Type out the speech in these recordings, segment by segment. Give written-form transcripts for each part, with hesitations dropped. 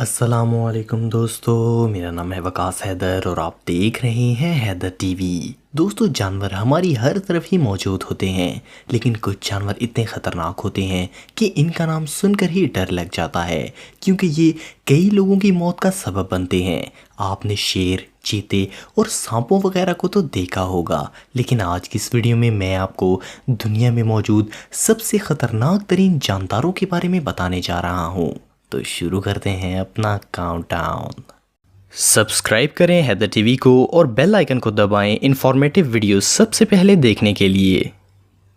अस्सलामुअलैकुम दोस्तों, मेरा नाम है वकास हैदर और आप देख रहे हैं हैदर टीवी। दोस्तों, जानवर हमारी हर तरफ ही मौजूद होते हैं, लेकिन कुछ जानवर इतने ख़तरनाक होते हैं कि इनका नाम सुनकर ही डर लग जाता है, क्योंकि ये कई लोगों की मौत का सबब बनते हैं। आपने शेर, चीते और सांपों वगैरह को तो देखा होगा, लेकिन आज की इस वीडियो में मैं आपको दुनिया में मौजूद सबसे ख़तरनाक तरीन जानदारों के बारे में बताने जा रहा हूँ। तो शुरू करते हैं अपना काउंटडाउन। सब्सक्राइब करें हैदर टीवी को और बेल आइकन को दबाएं इन्फॉर्मेटिव वीडियो सबसे पहले देखने के लिए।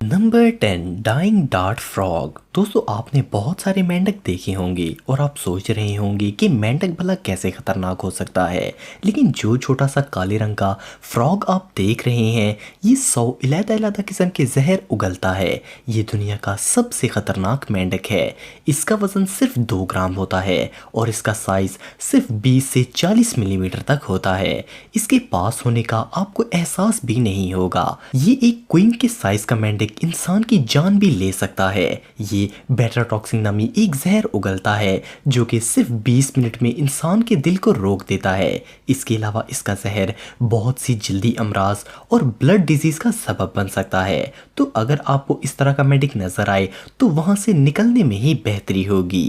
Number 10, dyeing dart frog. दोस्तों, आपने बहुत सारे मेंढक देखे होंगे और आप सोच रहे होंगे कि मेंढक भला कैसे खतरनाक हो सकता है, लेकिन जो छोटा सा काले रंग का फ्रॉग आप देख रहे हैं, ये 100 अलग-अलग किस्म के जहर उगलता है। ये दुनिया का सबसे खतरनाक मेंढक है। इसका वजन सिर्फ 2 ग्राम होता है और इसका साइज सिर्फ 20 से 40 मिलीमीटर तक होता है। इसके पास होने का आपको एहसास भी नहीं होगा। ये एक क्वीन के साइज का मेंढक इंसान की जान भी ले सकता है। ये बेटा टॉक्सिन नामी एक जहर उगलता है जो कि सिर्फ 20 मिनट में इंसान के दिल को रोक देता है। इसके अलावा इसका जहर बहुत सी जल्दी अमराज और ब्लड डिजीज का सबब बन सकता है। तो अगर आपको इस तरह का मेंढक नजर आए तो वहां से निकलने में ही बेहतरी होगी।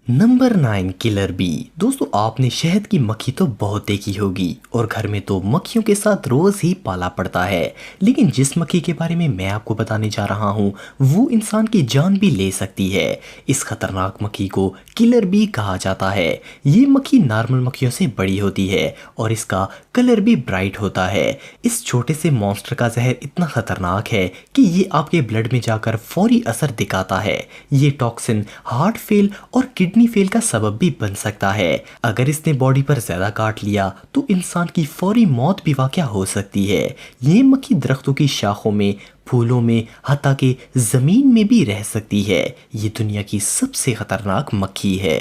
Number 9, killer bee. दोस्तों, आपने शहद की मक्खी तो बहुत देखी होगी और घर में तो मक्खियों के साथ रोज ही पाला पड़ता है, लेकिन जिस मक्खी के बारे में मैं आपको बताने जा रहा हूँ वो इंसान की जान भी ले सकती है। इस खतरनाक मक्खी को किलर बी कहा जाता है। ये मक्खी नॉर्मल मक्खियों से बड़ी होती है और इसका कलर भी ब्राइट होता है। इस छोटे से मॉन्स्टर का जहर इतना खतरनाक है कि ये आपके ब्लड में जाकर फौरी असर दिखाता है। ये टॉक्सिन हार्ट फेल और किडनी फेल का सबब भी बन सकता है। अगर इसने बॉडी पर ज्यादा काट लिया तो इंसान की फौरी मौत भी वाक़या हो सकती है। ये मक्खी दरख्तों की शाखों में, फूलों में, हत्ता के जमीन में भी रह सकती है। ये दुनिया की सबसे खतरनाक मक्खी है।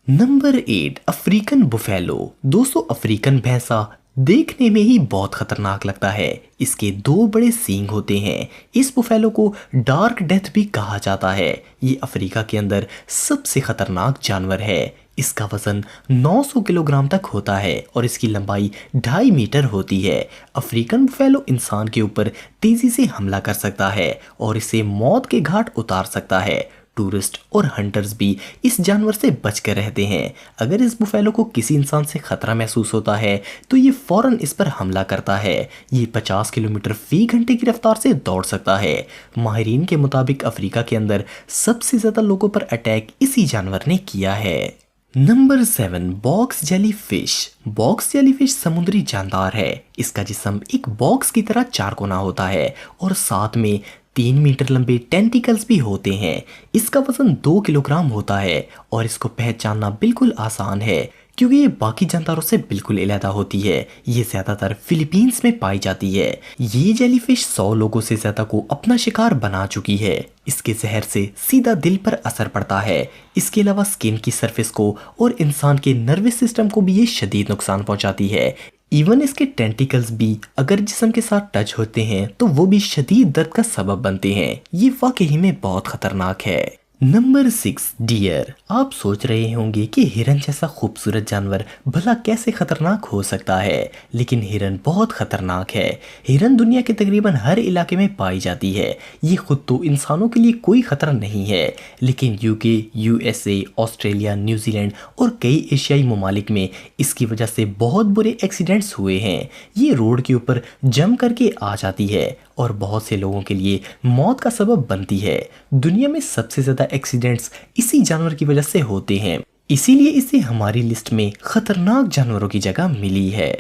Number 8, African buffalo. दोस्तों, अफ्रीकन भैंसा देखने में ही बहुत खतरनाक लगता है। इसके 2 बड़े सींग होते हैं। इस बुफेलो को डार्क डेथ भी कहा जाता है। ये अफ्रीका के अंदर सबसे खतरनाक जानवर है। इसका वजन 900 किलोग्राम तक होता है और इसकी लंबाई 2.5 मीटर होती है। अफ्रीकन बुफेलो इंसान के ऊपर तेजी से हमला कर सकता है और इसे मौत के घाट उतार सकता है। टूरिस्ट और हंटर्स भी इस जानवर से बचकर रहते हैं। अगर इस बुफेलो को किसी इंसान से खतरा महसूस होता है तो ये फौरन इस पर हमला करता है। ये 50 किलोमीटर फी घंटे की रफ्तार से दौड़ सकता है। माहिरीन के मुताबिक अफ्रीका के अंदर सबसे ज्यादा लोगों पर अटैक इसी जानवर ने किया है। Number 7, box jellyfish. Box jellyfish समुद्री जानदार है। इसका जिस्म एक बॉक्स की तरह चारकोना होता है और साथ में 3 मीटर लंबे टेंटिकल्स भी होते हैं। इसका वजन 2 किलोग्राम होता है और इसको पहचानना बिल्कुल आसान है क्योंकि ये बाकी जानदारों से बिल्कुल अलग होती है। ये ज्यादातर फिलीपींस में पाई जाती है। ये जेलीफिश 100 लोगों से ज्यादा को अपना शिकार बना चुकी है। इसके जहर से सीधा दिल पर असर पड़ता है। इसके अलावा स्किन की सरफेस को और इंसान के नर्वस सिस्टम को भी ये शदीद नुकसान पहुंचाती है। इवन इसके टेंटिकल्स भी अगर जिस्म के साथ टच होते हैं तो वो भी शदीद दर्द का सबब बनते हैं। ये वाकई में बहुत खतरनाक है। Number 6, deer. आप सोच रहे होंगे कि हिरन जैसा खूबसूरत जानवर भला कैसे खतरनाक हो सकता है, लेकिन हिरन बहुत खतरनाक है। हिरन दुनिया के तकरीबन हर इलाके में पाई जाती है। ये खुद तो इंसानों के लिए कोई खतरा नहीं है, लेकिन यूके, यूएसए, ऑस्ट्रेलिया, न्यूजीलैंड और कई एशियाई ममालिक में इसकी वजह से बहुत बुरे एक्सीडेंट्स हुए हैं। ये रोड के ऊपर जम करके आ जाती है और बहुत से लोगों के लिए मौत का सबब बनती है। दुनिया में सबसे ज्यादा एक्सीडेंट्स इसी जानवर की वजह से होते हैं, इसीलिए इसे हमारी लिस्ट में खतरनाक जानवरों की जगह मिली है।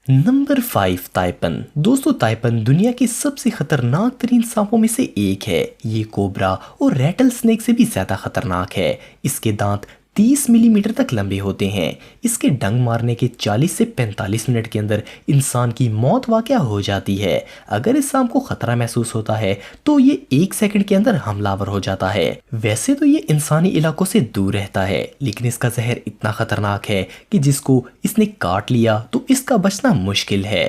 Number 5, taipan. दोस्तों, ताइपन दुनिया के सबसे खतरनाक तरीन सांपों में से एक है। ये कोबरा और रैटल स्नेक से भी ज्यादा खतरनाक है। इसके दांत 30 मिलीमीटर तक लंबे होते हैं। इसके डंग मारने के 40 से 45 मिनट के अंदर इंसान की मौत वाक़या हो जाती है। अगर इस सांप को खतरा महसूस होता है तो ये 1 सेकंड के अंदर हमलावर हो जाता है। वैसे तो ये इंसानी इलाकों से दूर रहता है, लेकिन इसका जहर इतना खतरनाक है कि जिसको इसने काट लिया तो इसका बचना मुश्किल है।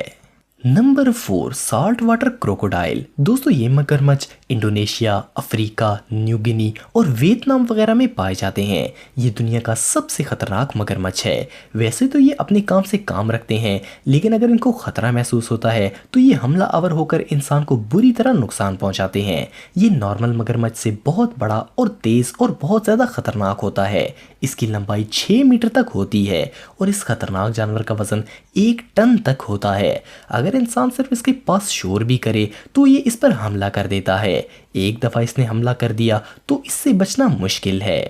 Number 4 salt water crocodile. दोस्तों ये मगरमच्छ इंडोनेशिया, अफ्रीका, न्यू गिनी और वियतनाम वगैरह में पाए जाते हैं। ये दुनिया का सबसे खतरनाक मगरमच्छ है। वैसे तो ये अपने काम से काम रखते हैं, लेकिन अगर इनको खतरा महसूस होता है तो ये हमला आवर होकर इंसान को बुरी तरह नुकसान पहुंचाते हैं। ये नॉर्मल मगरमच्छ से बहुत बड़ा और तेज और बहुत ज़्यादा खतरनाक होता है। इसकी लंबाई 6 मीटर तक होती है और इस खतरनाक जानवर का वजन 1 टन तक होता है। अगर इंसान सिर्फ इसके पास शोर भी करे तो ये इस पर हमला कर देता है। एक दफा इसने हमला कर दिया तो इससे बचना मुश्किल है।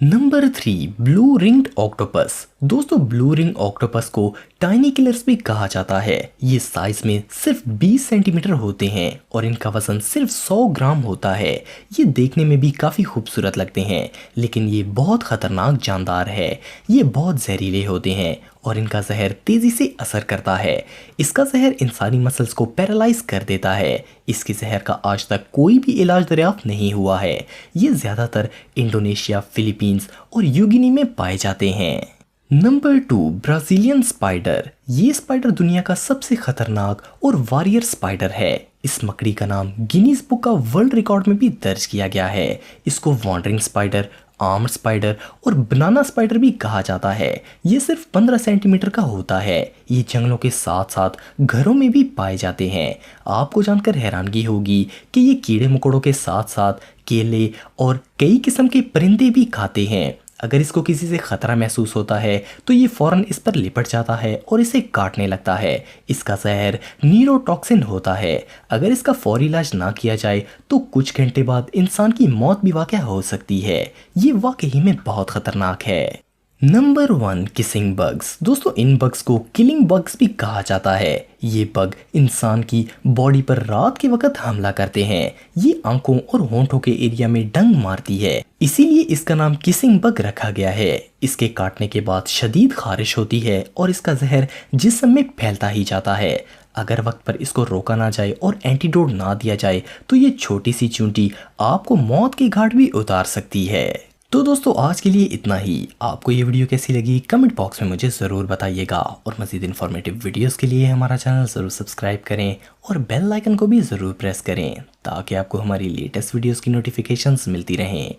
Number 3 blue ringed octopus. दोस्तों ब्लू रिंग ऑक्टोपस को टाइनी किलर्स भी कहा जाता है। ये साइज में सिर्फ 20 सेंटीमीटर होते हैं और इनका वजन सिर्फ 100 ग्राम होता है। ये देखने में भी काफ़ी खूबसूरत लगते हैं, लेकिन ये बहुत खतरनाक जानदार है। ये बहुत जहरीले होते हैं और इनका जहर तेजी से असर करता है। इसका जहर इंसानी मसल्स को पैरालाइज कर देता है। इसके जहर का आज तक कोई भी इलाज दरियाफ्त नहीं हुआ है। ये ज़्यादातर इंडोनेशिया, फिलीपींस और न्यू में पाए जाते हैं। Number 2 Brazilian spider. ये स्पाइडर दुनिया का सबसे खतरनाक और वॉरियर स्पाइडर है। इस मकड़ी का नाम गिनीज बुक का वर्ल्ड रिकॉर्ड में भी दर्ज किया गया है। इसको वॉन्डरिंग स्पाइडर, आर्म्ड स्पाइडर और बनाना स्पाइडर भी कहा जाता है। ये सिर्फ 15 सेंटीमीटर का होता है। ये जंगलों के साथ साथ घरों में भी पाए जाते हैं। आपको जानकर हैरानगी होगी कि ये कीड़े मकोड़ों के साथ साथ केले और कई किस्म के परिंदे भी खाते हैं। अगर इसको किसी से खतरा महसूस होता है तो ये फौरन इस पर लिपट जाता है और इसे काटने लगता है। इसका जहर न्यूरोटॉक्सिन होता है। अगर इसका फौरी इलाज ना किया जाए तो कुछ घंटे बाद इंसान की मौत भी वाक़या हो सकती है। ये वाकई में बहुत खतरनाक है। Number 1 kissing bugs. दोस्तों इन बग्स को किलिंग बग्स भी कहा जाता है। ये बग इंसान की बॉडी पर रात के वक्त हमला करते हैं। ये आंखों और होंठों के एरिया में डंक मारती है, इसीलिए इसका नाम किसिंग बग रखा गया है। इसके काटने के बाद शदीद खारिश होती है और इसका जहर जिस्म में फैलता ही जाता है। अगर वक्त पर इसको रोका ना जाए और एंटीडोट ना दिया जाए तो ये छोटी सी चूंटी आपको मौत के घाट भी उतार सकती है। तो दोस्तों आज के लिए इतना ही। आपको ये वीडियो कैसी लगी कमेंट बॉक्स में मुझे ज़रूर बताइएगा और मज़ीद इन्फॉर्मेटिव वीडियोस के लिए हमारा चैनल ज़रूर सब्सक्राइब करें और बेल आइकन को भी ज़रूर प्रेस करें ताकि आपको हमारी लेटेस्ट वीडियोस की नोटिफिकेशंस मिलती रहें।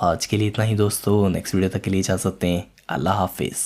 आज के लिए इतना ही दोस्तों, नेक्स्ट वीडियो तक के लिए इजाज़त दें। अल्लाह हाफिज़।